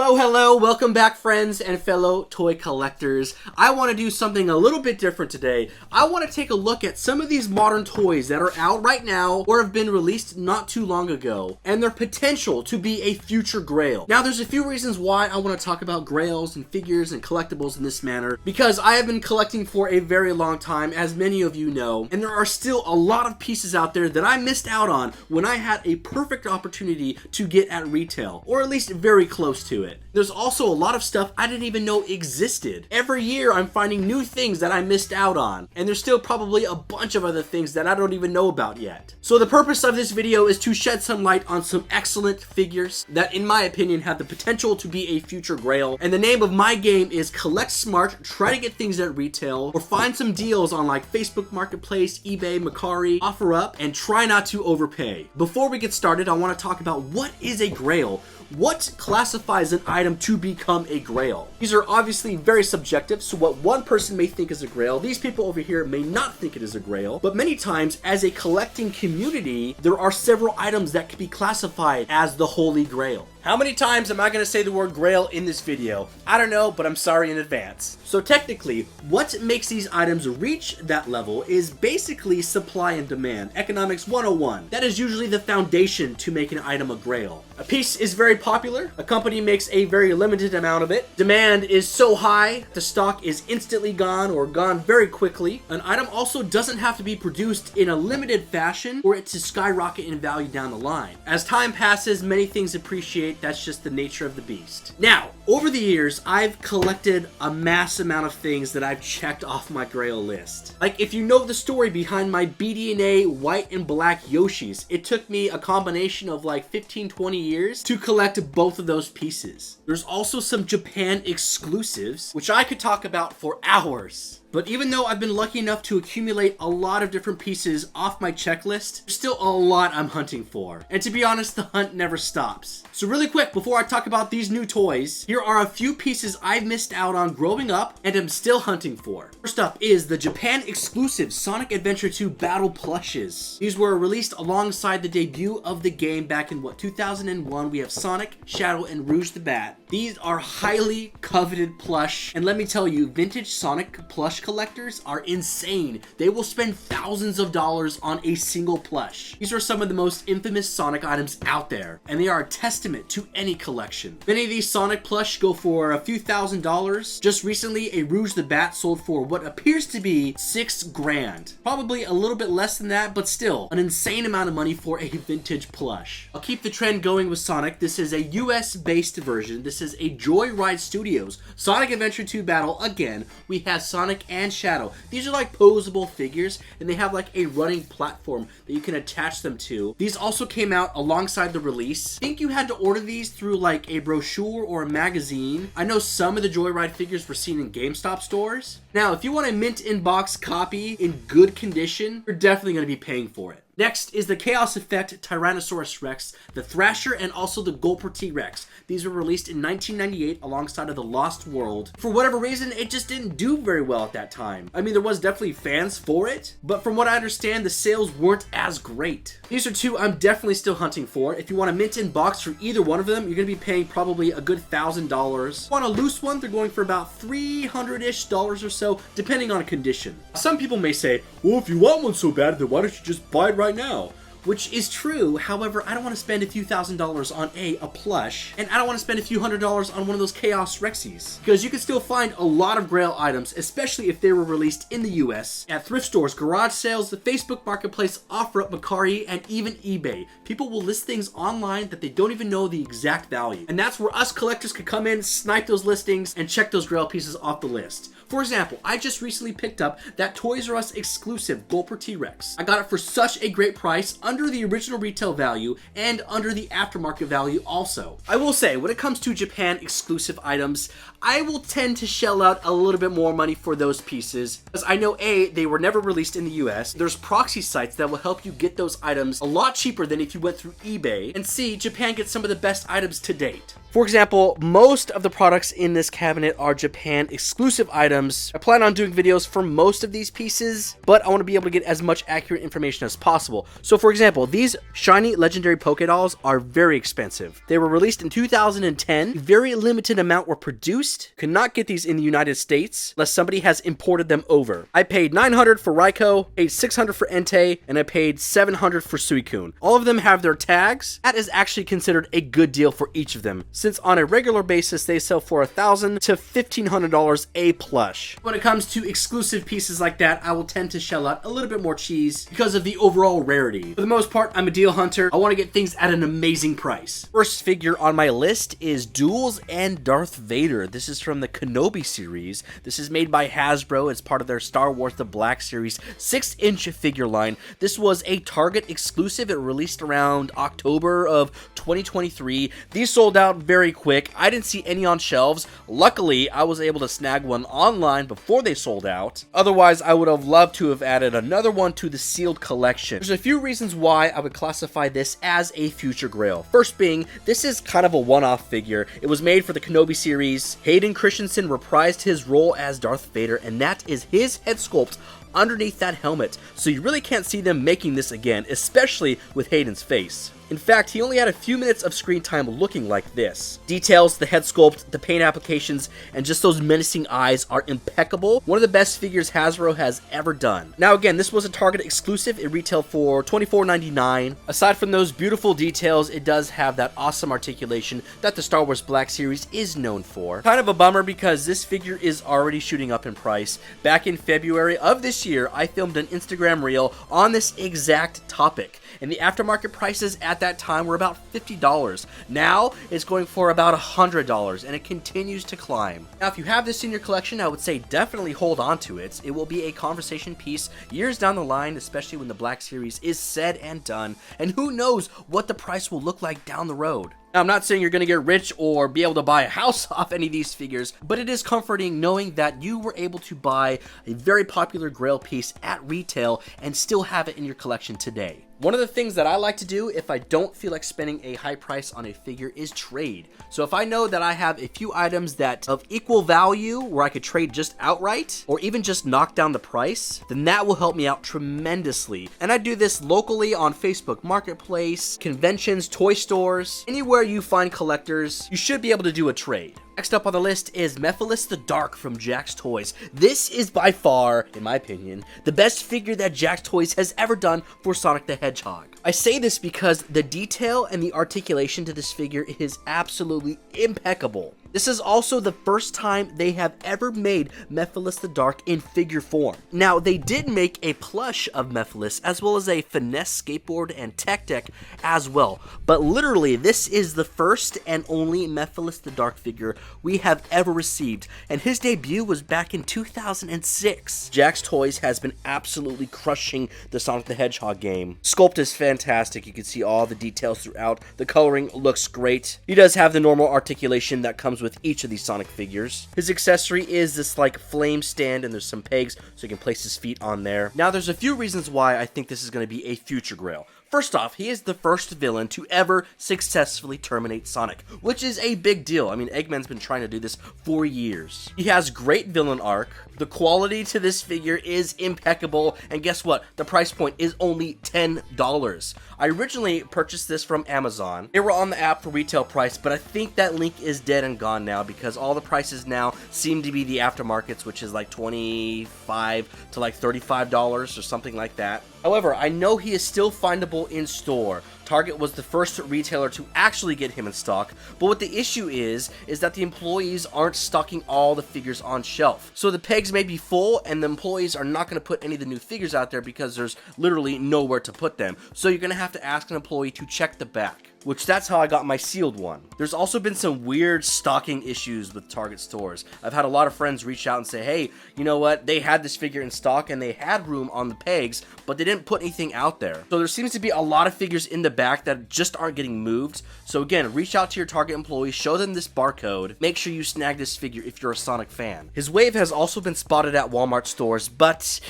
Hello, welcome back friends and fellow toy collectors. I want to do something a little bit different today. I want to take a look at some of these modern toys that are out right now or have been released not too long ago and their potential to be a future grail. Now there's a few reasons why I want to talk about grails and figures and collectibles in this manner, because I have been collecting for a very long time, as many of you know, and there are still a lot of pieces out there that I missed out on when I had a perfect opportunity to get at retail, or at least very close to it. There's also a lot of stuff I didn't even know existed. Every year I'm finding new things that I missed out on, and there's still probably a bunch of other things that I don't even know about yet. So the purpose of this video is to shed some light on some excellent figures that in my opinion have the potential to be a future grail, and the name of my game is Collect Smart, try to get things at retail, or find some deals on like Facebook Marketplace, eBay, Mercari, OfferUp, and try not to overpay. Before we get started, I want to talk about what is a grail. What classifies an item to become a grail? These are obviously very subjective, so what one person may think is a grail, these people over here may not think it is a grail, but many times as a collecting community, there are several items that can be classified as the holy grail. How many times am I going to say the word grail in this video? I don't know, but I'm sorry in advance. So technically, what makes these items reach that level is basically supply and demand. Economics 101. That is usually the foundation to make an item a grail. A piece is very popular. A company makes a very limited amount of it. Demand is so high, the stock is instantly gone or gone very quickly. An item also doesn't have to be produced in a limited fashion for it to skyrocket in value down the line. As time passes, many things appreciate. That's just the nature of the beast. Now, over the years, I've collected a mass amount of things that I've checked off my grail list. Like, if you know the story behind my BD&A white and black Yoshis, it took me a combination of like 15-20 years to collect both of those pieces. There's also some Japan exclusives, which I could talk about for hours. But even though I've been lucky enough to accumulate a lot of different pieces off my checklist, there's still a lot I'm hunting for. And to be honest, the hunt never stops. So really quick, before I talk about these new toys, here are a few pieces I've missed out on growing up and am still hunting for. First up is the Japan exclusive Sonic Adventure 2 Battle Plushes. These were released alongside the debut of the game back in 2001. We have Sonic, Shadow, and Rouge the Bat. These are highly coveted plush, and let me tell you, vintage Sonic plush collectors are insane. They will spend thousands of dollars on a single plush. These are some of the most infamous Sonic items out there, and they are a testament to any collection. Many of these Sonic plush go for a few $1,000s. Just recently, a Rouge the Bat sold for what appears to be $6,000. Probably a little bit less than that, but still an insane amount of money for a vintage plush. I'll keep the trend going with Sonic. This is a US-based version. This is a Joyride Studios Sonic Adventure 2 Battle. Again, we have Sonic and Shadow. These are like posable figures, and they have like a running platform that you can attach them to. These also came out alongside the release. I think you had to order these through like a brochure or a magazine. I know some of the Joyride figures were seen in GameStop stores. Now, if you want a mint in-box copy in good condition, you're definitely going to be paying for it. Next is the Chaos Effect Tyrannosaurus Rex, the Thrasher, and also the Gulper T-Rex. These were released in 1998 alongside of the Lost World. For whatever reason, it just didn't do very well at that time. I mean, there was definitely fans for it, but from what I understand, the sales weren't as great. These are two I'm definitely still hunting for. If you want a mint in box for either one of them, you're going to be paying probably a good $1,000. On a loose one, they're going for about $300-ish or so, depending on condition. Some people may say, well, if you want one so bad, then why don't you just buy it right now? Which is true. However, I don't want to spend a few $1,000s on a plush, and I don't want to spend a few $100s on one of those Chaos Rexes, because you can still find a lot of Grail items, especially if they were released in the US, at thrift stores, garage sales, the Facebook Marketplace, OfferUp, Mercari, and even eBay. People will list things online that they don't even know the exact value, and that's where us collectors could come in, snipe those listings, and check those Grail pieces off the list. For example, I just recently picked up that Toys R Us exclusive Gulper T-Rex. I got it for such a great price, under the original retail value and under the aftermarket value also. I will say, when it comes to Japan exclusive items, I will tend to shell out a little bit more money for those pieces, because I know A, they were never released in the US, there's proxy sites that will help you get those items a lot cheaper than if you went through eBay, and C, Japan gets some of the best items to date. For example, most of the products in this cabinet are Japan exclusive items. I plan on doing videos for most of these pieces, but I want to be able to get as much accurate information as possible. So for example, these shiny legendary Poké Dolls are very expensive. They were released in 2010. Very limited amount were produced. Could not get these in the United States unless somebody has imported them over. I paid $900 for Raikou, paid $600 for Entei, and I paid $700 for Suicune. All of them have their tags. That is actually considered a good deal for each of them, since on a regular basis they sell for $1,000 to $1,500 a plush. When it comes to exclusive pieces like that, I will tend to shell out a little bit more cheese because of the overall rarity. For the most part, I'm a deal hunter. I want to get things at an amazing price. First figure on my list is Duels and Darth Vader. This is from the Kenobi series. This is made by Hasbro. It's part of their Star Wars The Black Series 6-inch figure line. This was a Target exclusive. It released around October of 2023. These sold out very quick. I didn't see any on shelves. Luckily, I was able to snag one online before they sold out. Otherwise, I would have loved to have added another one to the sealed collection. There's a few reasons why I would classify this as a future grail. First being, this is kind of a one-off figure. It was made for the Kenobi series. Hayden Christensen reprised his role as Darth Vader, and that is his head sculpt underneath that helmet. So you really can't see them making this again, especially with Hayden's face. In fact, he only had a few minutes of screen time looking like this. Details, the head sculpt, the paint applications, and just those menacing eyes are impeccable. One of the best figures Hasbro has ever done. Now again, this was a Target exclusive. It retailed for $24.99. Aside from those beautiful details, it does have that awesome articulation that the Star Wars Black Series is known for. Kind of a bummer because this figure is already shooting up in price. Back in February of this year, I filmed an Instagram reel on this exact topic, and the aftermarket prices at that time were about $50. Now it's going for about $100, and it continues to climb. Now if you have this in your collection, I would say definitely hold on to it. It will be a conversation piece years down the line, especially when the Black Series is said and done, and who knows what the price will look like down the road. Now, I'm not saying you're going to get rich or be able to buy a house off any of these figures, but it is comforting knowing that you were able to buy a very popular Grail piece at retail and still have it in your collection today. One of the things that I like to do if I don't feel like spending a high price on a figure is trade. So if I know that I have a few items that of equal value where I could trade just outright or even just knock down the price, then that will help me out tremendously. And I do this locally on Facebook Marketplace, conventions, toy stores, anywhere you find collectors, you should be able to do a trade. Next up on the list is Mephiles the Dark from Jack's Toys. This is by far, in my opinion, the best figure that Jack's Toys has ever done for Sonic the Hedgehog. I say this because the detail and the articulation to this figure is absolutely impeccable. This is also the first time they have ever made Mephiles the Dark in figure form. Now, they did make a plush of Mephiles as well as a finesse skateboard and tech deck as well. But literally, this is the first and only Mephiles the Dark figure we have ever received, and his debut was back in 2006. Jack's Toys has been absolutely crushing the Sonic the Hedgehog game. Sculpt is fantastic. You can see all the details throughout. The coloring looks great. He does have the normal articulation that comes with each of these Sonic figures. His accessory is this like flame stand, and there's some pegs so he can place his feet on there. Now there's a few reasons why I think this is going to be a future Grail. First off, he is the first villain to ever successfully terminate Sonic, which is a big deal. I mean, Eggman's been trying to do this for years. He has great villain arc. The quality to this figure is impeccable, and guess what? The price point is only $10. I originally purchased this from Amazon. They were on the app for retail price, but I think that link is dead and gone now because all the prices now seem to be the aftermarkets, which is like $25 to like $35 or something like that. However, I know he is still findable in store. Target was the first retailer to actually get him in stock, but what the issue is that the employees aren't stocking all the figures on shelf. So the pegs may be full, and the employees are not going to put any of the new figures out there because there's literally nowhere to put them. So you're going to have to ask an employee to check the back, which that's how I got my sealed one. There's also been some weird stocking issues with Target stores. I've had a lot of friends reach out and say, hey, you know what? They had this figure in stock and they had room on the pegs, but they didn't put anything out there. So there seems to be a lot of figures in the back that just aren't getting moved. So again, reach out to your Target employees, show them this barcode, make sure you snag this figure if you're a Sonic fan. His wave has also been spotted at Walmart stores, but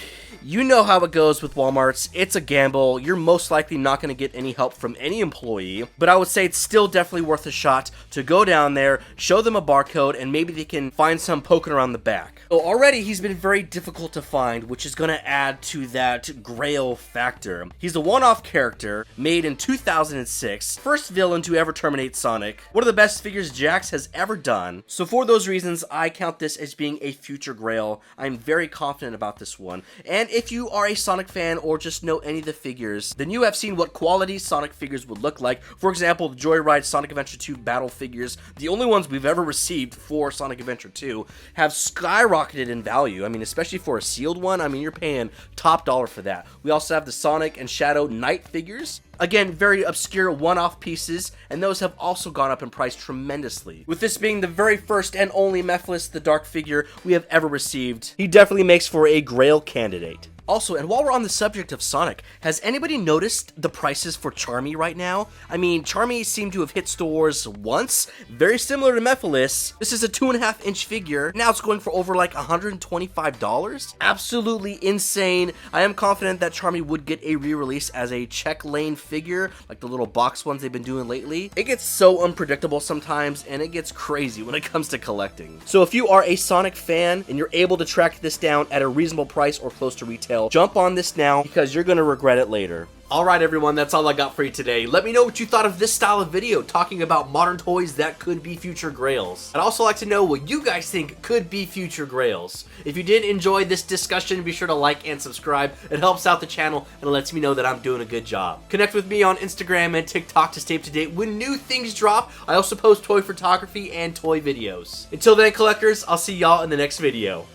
You know how it goes with Walmarts. It's a gamble. You're most likely not going to get any help from any employee, but I would say it's still definitely worth a shot to go down there, show them a barcode, and maybe they can find some poking around the back. So already he's been very difficult to find, which is going to add to that grail factor. He's a one-off character made in 2006, first villain to ever terminate Sonic, one of the best figures Jax has ever done. So for those reasons, I count this as being a future grail. I'm very confident about this one. And if you are a Sonic fan or just know any of the figures, then you have seen what quality Sonic figures would look like. For example, the Joyride Sonic Adventure 2 battle figures, the only ones we've ever received for Sonic Adventure 2, have skyrocketed in value. I mean, especially for a sealed one, I mean, you're paying top dollar for that. We also have the Sonic and Shadow Knight figures. Again, very obscure one-off pieces, and those have also gone up in price tremendously. With this being the very first and only Mephiles the Dark figure we have ever received, he definitely makes for a grail candidate. Also, and while we're on the subject of Sonic, has anybody noticed the prices for Charmy right now? I mean, Charmy seemed to have hit stores once, very similar to Mephiles. This is a 2.5-inch figure. Now it's going for over like $125. Absolutely insane. I am confident that Charmy would get a re-release as a check lane figure, like the little box ones they've been doing lately. It gets so unpredictable sometimes, and it gets crazy when it comes to collecting. So if you are a Sonic fan and you're able to track this down at a reasonable price or close to retail, jump on this now because you're going to regret it later. Alright everyone, that's all I got for you today. Let me know what you thought of this style of video, talking about modern toys that could be future grails. I'd also like to know what you guys think could be future grails. If you did enjoy this discussion, be sure to like and subscribe. It helps out the channel and it lets me know that I'm doing a good job. Connect with me on Instagram and TikTok to stay up to date when new things drop. I also post toy photography and toy videos. Until then, collectors, I'll see y'all in the next video.